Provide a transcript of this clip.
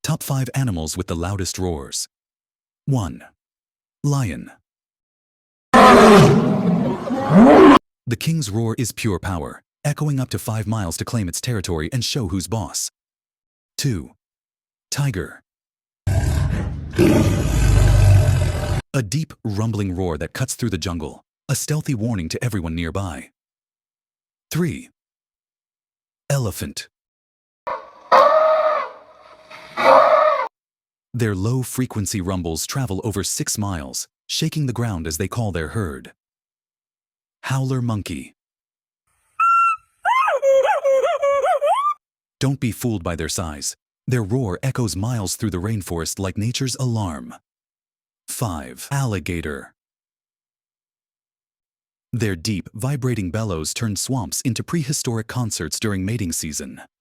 Top 5 animals with the loudest roars. 1. Lion. The king's roar is pure power, echoing up to 5 miles to claim its territory and show who's boss. 2. Tiger. A deep, rumbling roar that cuts through the jungle, a stealthy warning to everyone nearby. 3. Elephant. Their low-frequency rumbles travel over 6 miles, shaking the ground as they call their herd. Howler monkey. Don't be fooled by their size. Their roar echoes miles through the rainforest like nature's alarm. 5. Alligator. Their deep, vibrating bellows turn swamps into prehistoric concerts during mating season.